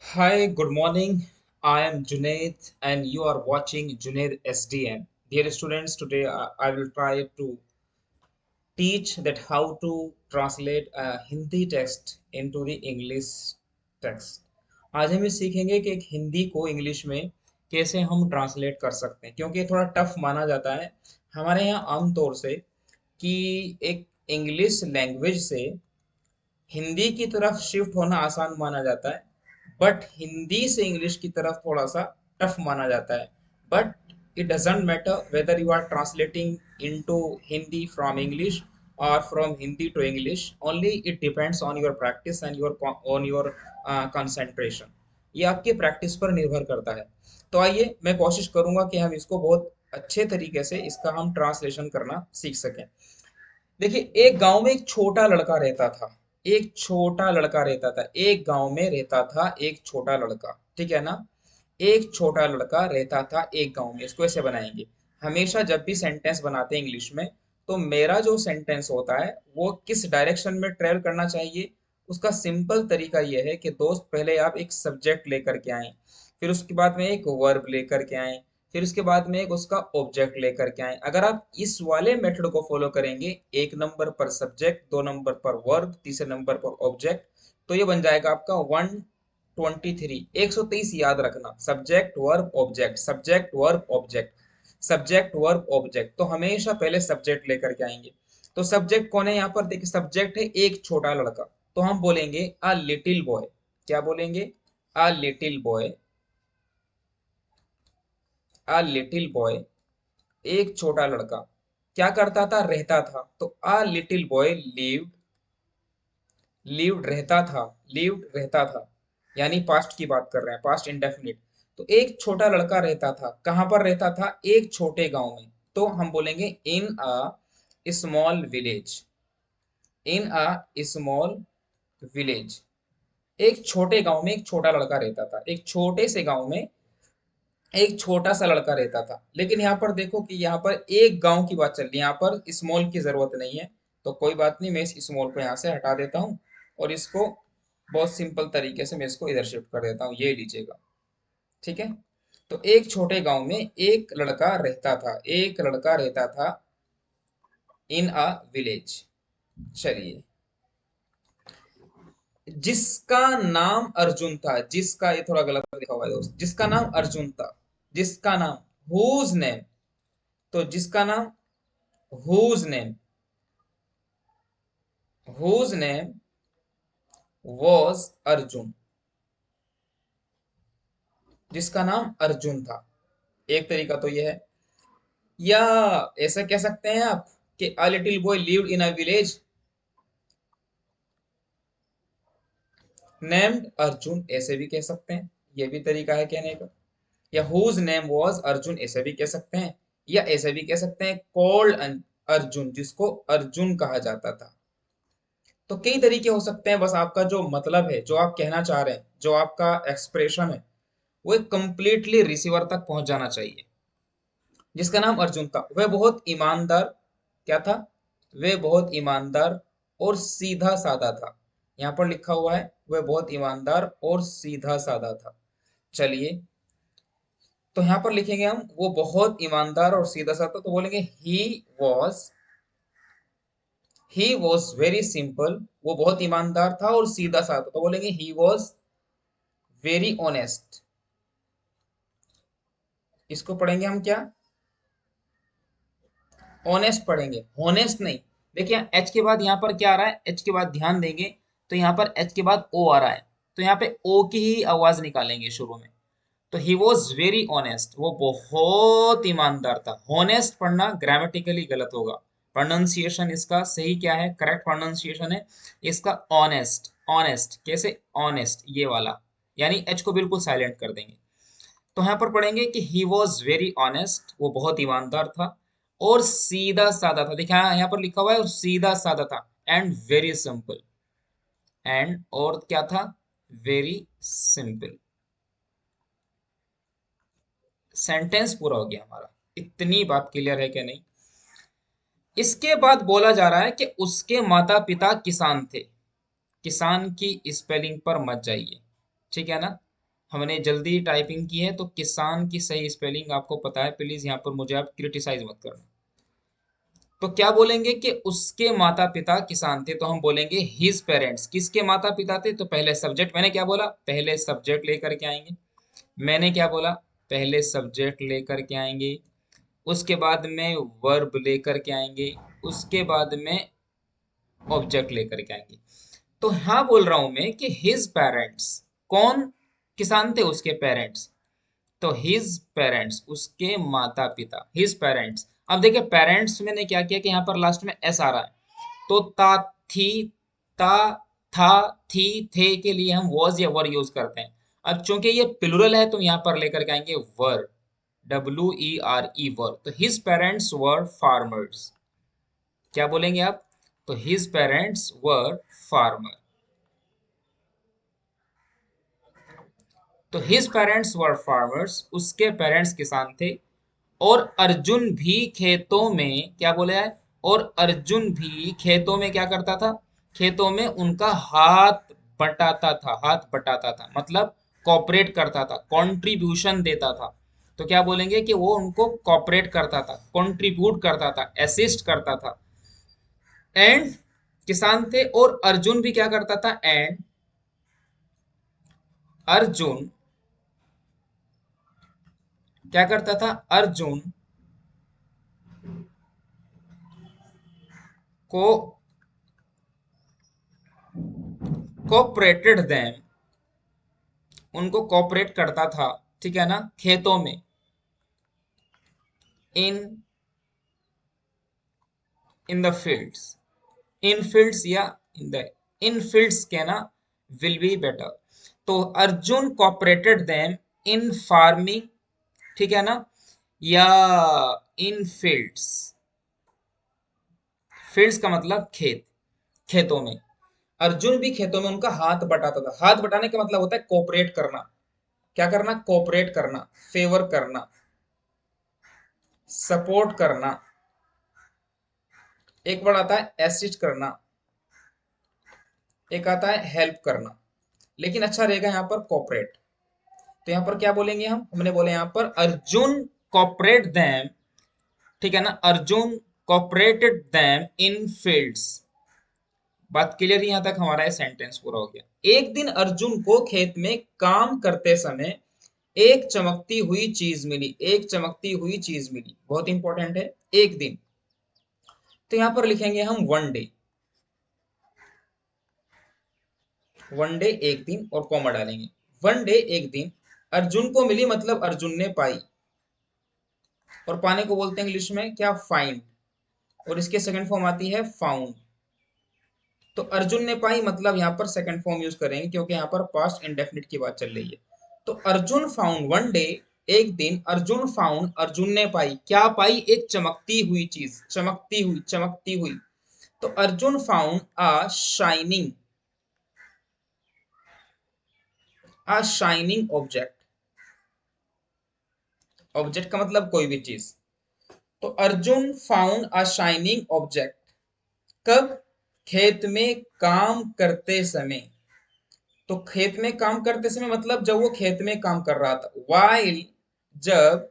Hi, good morning. I am Junaid and you are watching Junaid SDN. Dear students, today I will try to teach that how to translate a Hindi text into the English text. आज हम ये सीखेंगे कि एक हिंदी को English में कैसे हम ट्रांसलेट कर सकते हैं क्योंकि ये थोड़ा टफ माना जाता है हमारे यहाँ आमतौर से कि एक इंग्लिश लैंग्वेज से हिंदी की तरफ शिफ्ट होना आसान माना जाता है बट हिंदी से इंग्लिश की तरफ थोड़ा सा टफ माना जाता है but it doesn't matter whether you are translating into Hindi from English और from Hindi to English only it depends on your practice and your on your concentration ये आपकी प्रैक्टिस पर निर्भर करता है तो आइए मैं कोशिश करूंगा कि हम इसको बहुत अच्छे तरीके से इसका हम ट्रांसलेशन करना सीख सकें देखिए एक गांव में एक छोटा लड़का रहता था एक छोटा लड़का रहता था एक गांव में रहता था एक छोटा लड़का ठीक है ना एक छोटा लड़का रहता था एक गांव में इसको ऐसे बनाएंगे हमेशा जब भी सेंटेंस बनाते हैं इंग्लिश में तो मेरा जो सेंटेंस होता है वो किस डायरेक्शन में ट्रेवल करना चाहिए उसका सिंपल तरीका यह है कि दोस्त पहले आप एक सब्जेक्ट लेकर के आए फिर उसके बाद में एक वर्ब लेकर के आए फिर उसके बाद में एक उसका ऑब्जेक्ट लेकर के आए अगर आप इस वाले मेथड को फॉलो करेंगे एक नंबर पर सब्जेक्ट दो नंबर पर वर्ब तीसरे नंबर पर ऑब्जेक्ट तो ये बन जाएगा आपका 123 123 याद रखना subject verb object subject verb object तो हमेशा पहले सब्जेक्ट लेकर के आएंगे तो सब्जेक्ट कौन है यहाँ पर देखिए सब्जेक्ट है एक छोटा लड़का तो हम बोलेंगे अ लिटिल बॉय क्या बोलेंगे a little boy a little boy एक छोटा लड़का क्या करता था रहता था तो a little boy lived lived रहता था लिव्ड रहता था यानी पास्ट की बात कर रहे हैं पास्ट इंडेफिनिट तो एक छोटा लड़का रहता था कहां पर रहता था एक छोटे गांव में तो हम बोलेंगे in a small village in a small village एक छोटे गांव में एक छोटा लड़का रहता था एक छोटे से गांव में एक छोटा सा लड़का रहता था लेकिन यहाँ पर देखो कि यहाँ पर एक गांव की बात चल रही है यहाँ पर स्मॉल की जरूरत नहीं है तो कोई बात नहीं मैं इस स्मॉल को यहाँ से हटा देता हूँ और इसको बहुत सिंपल तरीके से मैं इसको इधर शिफ्ट कर देता हूँ ये लीजिएगा ठीक है तो एक छोटे गांव में एक लड़का रहता था एक लड़का रहता था इन अ विलेज चलिए जिसका नाम अर्जुन था जिसका ये थोड़ा गलत लिखा हुआ है दोस्त जिसका नाम अर्जुन था जिसका नाम हुज नेम तो जिसका नाम whose name whose name was Arjun जिसका नाम अर्जुन था एक तरीका तो यह है या ऐसा कह सकते हैं आप कि a little boy lived in a village named Arjun ऐसे भी कह सकते हैं यह भी तरीका है कहने का या whose name was अर्जुन ऐसे भी कह सकते हैं या ऐसे भी कह सकते हैं called अर्जुन जिसको अर्जुन कहा जाता था तो कई तरीके हो सकते हैं बस आपका जो मतलब है जो आप कहना चाह रहे हैं जो आपका एक्सप्रेशन है वो एक कंप्लीटली रिसीवर तक पहुंच जाना चाहिए जिसका नाम अर्जुन था वह बहुत ईमानदार क्या था वह बहुत ईमानदार और सीधा साधा था यहाँ पर लिखा हुआ है वह बहुत ईमानदार और सीधा साधा था चलिए तो यहाँ पर लिखेंगे हम वो बहुत ईमानदार और सीधा साधा तो बोलेंगे ही वॉज वेरी सिंपल वो बहुत ईमानदार था और सीधा साधा तो बोलेंगे ही वॉज वेरी ऑनेस्ट इसको पढ़ेंगे हम क्या ऑनेस्ट पढ़ेंगे होनेस्ट नहीं देखिए एच के बाद यहाँ पर क्या आ रहा है एच के बाद ध्यान देंगे तो यहाँ पर एच के बाद ओ आ रहा है तो यहाँ पे ओ की ही आवाज निकालेंगे शुरू में तो ही वॉज वेरी ऑनेस्ट वो बहुत ईमानदार था होनेस्ट पढ़ना ग्रामेटिकली गलत होगा प्रोनाउंसिएशन इसका सही क्या है करेक्ट प्रोनाउंसिएशन है इसका ऑनेस्ट ऑनेस्ट कैसे ऑनेस्ट ये वाला यानी एच को बिल्कुल साइलेंट कर देंगे तो यहाँ पर पढ़ेंगे कि ही वॉज वेरी ऑनेस्ट वो बहुत ईमानदार था और सीधा साधा था देखिए यहाँ पर लिखा हुआ है और सीधा साधा था एंड वेरी सिंपल एंड और क्या था वेरी सिंपल सेंटेंस पूरा हो गया हमारा इतनी बात क्लियर है कि नहीं इसके बाद बोला जा रहा है कि उसके माता पिता किसान थे किसान की स्पेलिंग पर मत जाइए ठीक है ना हमने जल्दी टाइपिंग की है, तो किसान की सही स्पेलिंग आपको पता है, प्लीज यहाँ पर मुझे आप क्रिटिसाइज मत करना। तो क्या बोलेंगे कि उसके माता पिता किसान थे, तो हम बोलेंगे हिज पेरेंट्स। किसके माता पिता थे? तो पहले सब्जेक्ट, मैंने क्या बोला, पहले सब्जेक्ट लेकर के आएंगे। मैंने क्या बोला, पहले सब्जेक्ट लेकर के आएंगे, उसके बाद में वर्ब लेकर के आएंगे, उसके बाद में ऑब्जेक्ट लेकर के आएंगे। तो हाँ बोल रहा हूं मैं कि हिज पेरेंट्स, कौन किसान थे? उसके पेरेंट्स। तो हिज पेरेंट्स, उसके माता पिता, हिज पेरेंट्स। अब देखिए पेरेंट्स मैंने क्या किया कि यहाँ पर लास्ट में एस आ रहा है, तो ता, थी, ता, था, थी, थे के लिए हम वॉज या वर यूज करते हैं। अब चूंकि ये प्लूरल है तो यहाँ पर लेकर के आएंगे वर, WERE, वर। तो हिज पेरेंट्स वर फार्मर्स। क्या बोलेंगे आप? तो हिज पेरेंट्स वर फार्मर। तो हिज पेरेंट्स वर फार्मर्स, उसके पेरेंट्स किसान थे। और अर्जुन भी खेतों में, क्या बोला है, और अर्जुन भी खेतों में क्या करता था? खेतों में उनका हाथ बटाता था, हाथ बटाता था मतलब कॉपरेट करता था, कंट्रीब्यूशन देता था। तो क्या बोलेंगे कि वो उनको कॉपरेट करता था, कंट्रीब्यूट करता था, असिस्ट करता था। एंड किसान थे, और अर्जुन भी क्या करता था? एंड अर्जुन क्या करता था? अर्जुन को कोऑपरेटेड देम, उनको कोऑपरेट करता था, ठीक है ना, खेतों में। In in the fields, in fields या इन द, इन फील्ड्स के ना विल बी बेटर। तो Arjun cooperated them in farming, ठीक है ना, या इन फील्ड्स। फील्ड्स का मतलब खेत, खेतों में। अर्जुन भी खेतों में उनका हाथ बटाता था। हाथ बटाने का मतलब होता है कोऑपरेट करना। क्या करना? कोऑपरेट करना, फेवर करना, सपोर्ट करना। एक वर्ड आता है असिस्ट करना, एक आता है हेल्प करना। लेकिन अच्छा रहेगा यहाँ पर कोऑपरेट। तो यहाँ पर क्या बोलेंगे हम? हमने बोले यहाँ पर अर्जुन कॉपरेट देम, ठीक है ना, अर्जुन कॉपरेटेड देम इन फील्ड्स। बात क्लियर? यहाँ तक हमारा ये सेंटेंस पूरा हो गया। एक दिन अर्जुन को खेत में काम करते समय एक चमकती हुई चीज मिली, एक चमकती हुई चीज मिली, बहुत इंपॉर्टेंट है, एक दिन। तो यहाँ पर लिखेंगे हम वन डे, वन डे एक दिन, और कॉमा डालेंगे। वन डे एक दिन अर्जुन को मिली, मतलब अर्जुन ने पाई। और पाने को बोलते हैं इंग्लिश में क्या? फाइंड। और इसके सेकंड फॉर्म आती है फाउंड। तो अर्जुन ने पाई मतलब यहाँ पर सेकंड फॉर्म यूज करेंगे, क्योंकि यहाँ पर पास्ट इंडेफिनिट की बात चल रही है। तो अर्जुन फाउंड वन डे, एक दिन अर्जुन फाउंड, अर्जुन ने पाई, क्या पाई? एक चमकती हुई चीज, चमकती हुई, चमकती हुई। तो Arjun found a shining object. Object का मतलब कोई भी चीज। तो Arjun found a shining object. कब? खेत में काम करते समय। तो खेत में काम करते समय मतलब जब वो खेत में काम कर रहा था। वाइल, जब,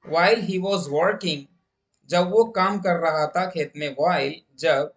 वाइल ही वॉज वर्किंग, जब वो काम कर रहा था खेत में। वाइल, जब,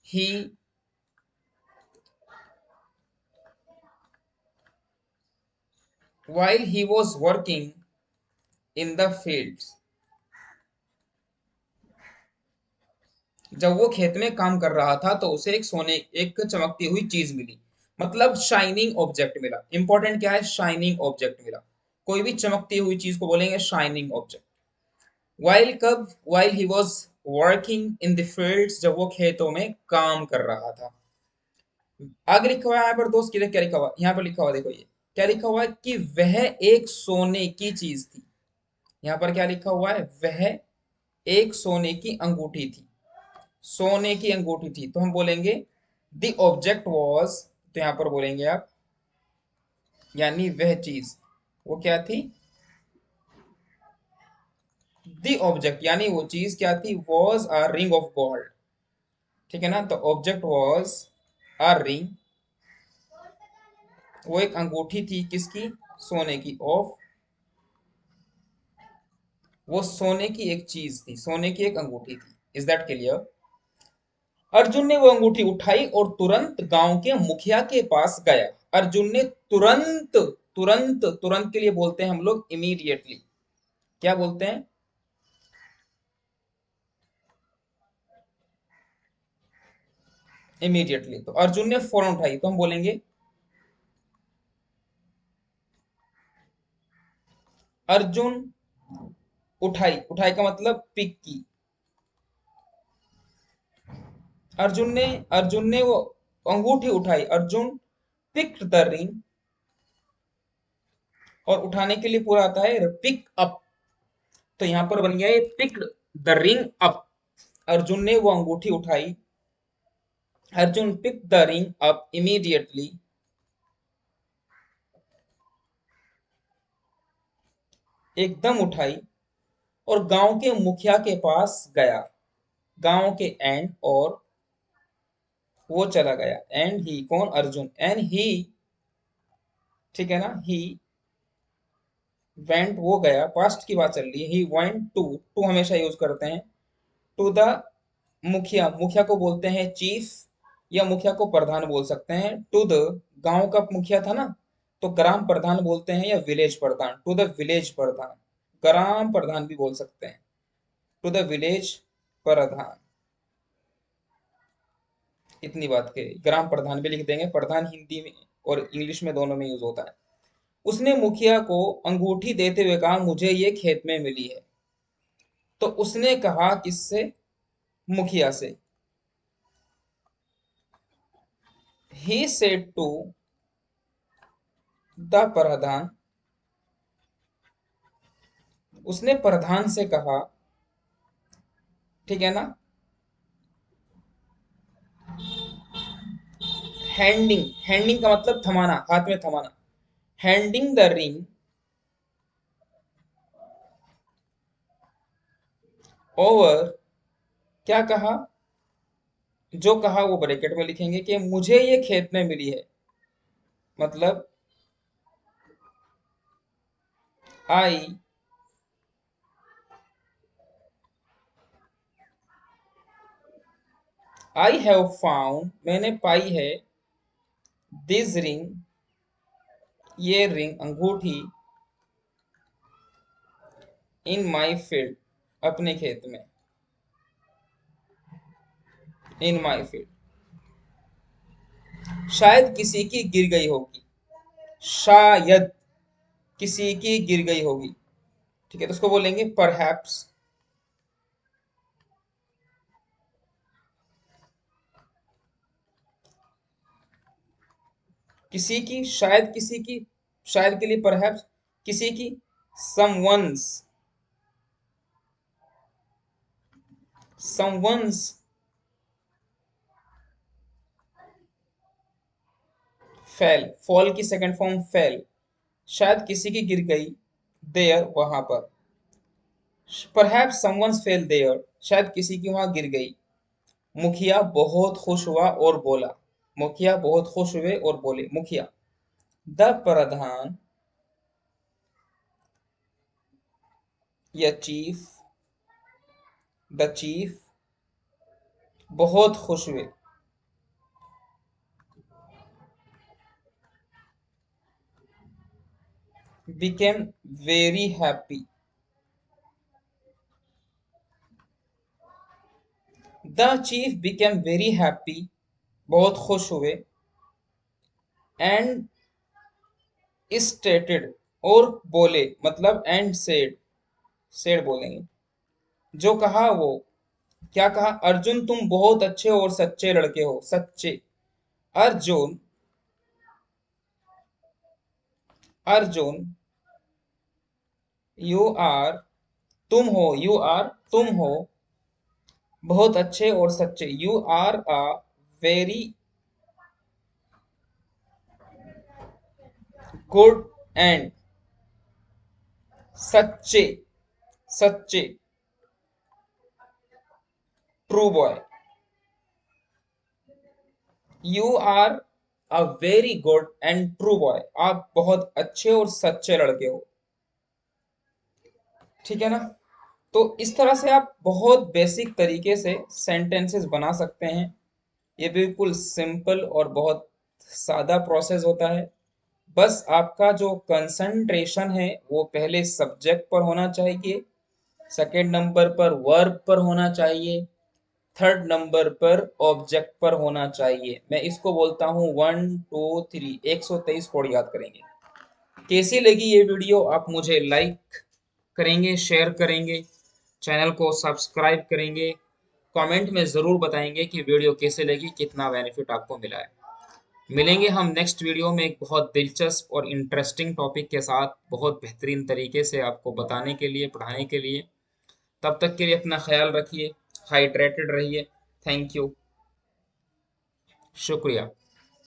he, while he was working in the fields, जब वो खेत में काम कर रहा था तो उसे एक सोने, एक चमकती हुई चीज मिली, मतलब शाइनिंग ऑब्जेक्ट मिला। इंपॉर्टेंट क्या है? शाइनिंग ऑब्जेक्ट मिला। कोई भी चमकती हुई चीज को बोलेंगे शाइनिंग ऑब्जेक्ट। वाइल कब? While he was working in the fields, जब वो खेतों में काम कर रहा था। आगे लिखा हुआ है यहाँ पर दोस्त, किधर क्या लिखा हुआ? यहाँ पर लिखा हुआ देखो, ये क्या लिखा हुआ है कि वह एक सोने की चीज थी। यहाँ पर क्या लिखा हुआ है? वह एक सोने की अंगूठी थी, सोने की अंगूठी थी। तो हम बोलेंगे द ऑब्जेक्ट वॉज, तो यहाँ पर बोलेंगे आप, यानी वह चीज, वो क्या थी? द ऑब्जेक्ट यानी वो चीज क्या थी? Was a ring of gold, ठीक है ना। तो ऑब्जेक्ट वॉज अ रिंग, वो एक अंगूठी थी, किसकी? सोने की। ऑफ, वो सोने की एक चीज थी, सोने की एक अंगूठी थी। Is that clear? अर्जुन ने वो अंगूठी उठाई और तुरंत गांव के मुखिया के पास गया। अर्जुन ने तुरंत, तुरंत, तुरंत के लिए बोलते हैं हम लोग इमीडिएटली। क्या बोलते हैं? इमीडिएटली। तो अर्जुन ने फौरन उठाई तो हम बोलेंगे अर्जुन उठाई। उठाई का मतलब पिक की। अर्जुन ने वो अंगूठी उठाई। अर्जुन पिक्ड द रिंग, और उठाने के लिए पूरा आता है पिक अप। तो यहां पर बन गया ये picked the ring up. Arjun ने वो अंगूठी उठाई। Arjun pick the ring up immediately, एकदम उठाई, और गांव के मुखिया के पास गया। गांव के एंड, और वो चला गया। एंड ही, कौन? अर्जुन। एंड ही, ठीक है ना, ही वेंट, वो गया। पास्ट की बात चल रही है। ही वेंट टू, टू हमेशा यूज करते हैं। टू द मुखिया, मुखिया को बोलते हैं चीफ, या मुखिया को प्रधान बोल सकते हैं। टू द, गांव का मुखिया था ना, तो ग्राम प्रधान बोलते हैं, या विलेज प्रधान। टू द विलेज प्रधान, ग्राम प्रधान भी बोल सकते हैं। टू द विलेज प्रधान, इतनी बात के ग्राम प्रधान भी लिख देंगे। प्रधान हिंदी में और इंग्लिश में दोनों में यूज होता है। उसने मुखिया को अंगूठी देते हुए कहा, मुझे ये खेत में मिली है। तो उसने कहा किससे? मुखिया से। ही सेड टू द प्रधान, उसने प्रधान से कहा, ठीक है ना। हैंडिंग, हैंडिंग का मतलब थमाना, हाथ में थमाना। हैंडिंग द रिंग ओवर, क्या कहा? जो कहा वो ब्रैकेट में लिखेंगे कि मुझे ये खेत में मिली है। मतलब आई आई हैव फाउंड, मैंने पाई है। दिस रिंग, ये रिंग, अंगूठी। इन माई फील्ड, अपने खेत में। इन माई फील्ड, शायद किसी की गिर गई होगी। शायद किसी की गिर गई होगी, ठीक है। तो उसको बोलेंगे परहैप्स। किसी की, शायद किसी की, शायद के लिए परहैप्स, किसी की। समवंस, समवंस फेल, फॉल की सेकंड फॉर्म फेल। शायद किसी की गिर गई, देयर, वहां पर। परहैप्स समवंस फेल देयर, शायद किसी की वहां गिर गई। मुखिया बहुत खुश हुआ और बोला। मुखिया बहुत खुश हुए और बोले। मुखिया, द प्रधान, या चीफ, द चीफ, बहुत खुश हुए। became very happy, the chief became very happy, बहुत खुश हुए। and stated, और बोले, मतलब and said, said बोलेंगे। जो कहा वो, क्या कहा? अर्जुन तुम बहुत अच्छे और सच्चे लड़के हो। सच्चे। अर्जुन, अर्जुन, यू आर, तुम हो, यू आर, तुम हो बहुत अच्छे और सच्चे। You are a very good and, सच्चे, सच्चे, true boy. You are a very good and true boy. आप बहुत अच्छे और सच्चे लड़के हो। ठीक है ना? तो इस तरह से आप बहुत बेसिक तरीके से सेंटेंसेस बना सकते हैं। ये बिल्कुल सिंपल और बहुत सादा प्रोसेस होता है। बस आपका जो कंसंट्रेशन है वो पहले सब्जेक्ट पर होना चाहिए, सेकंड नंबर पर वर्ब पर होना चाहिए, थर्ड नंबर पर ऑब्जेक्ट पर होना चाहिए। मैं इसको बोलता हूँ 1 2 3, 123 कोड याद करेंगे। कैसी लगी ये वीडियो? आप मुझे लाइक करेंगे, शेयर करेंगे, चैनल को सब्सक्राइब करेंगे, कमेंट में ज़रूर बताएंगे कि वीडियो कैसे लगी, कितना बेनिफिट आपको मिला है। मिलेंगे हम नेक्स्ट वीडियो में एक बहुत दिलचस्प और इंटरेस्टिंग टॉपिक के साथ, बहुत बेहतरीन तरीके से आपको बताने के लिए, पढ़ाने के लिए। तब तक के लिए अपना ख्याल रखिए, हाइड्रेटेड रहिए। थैंक यू, शुक्रिया।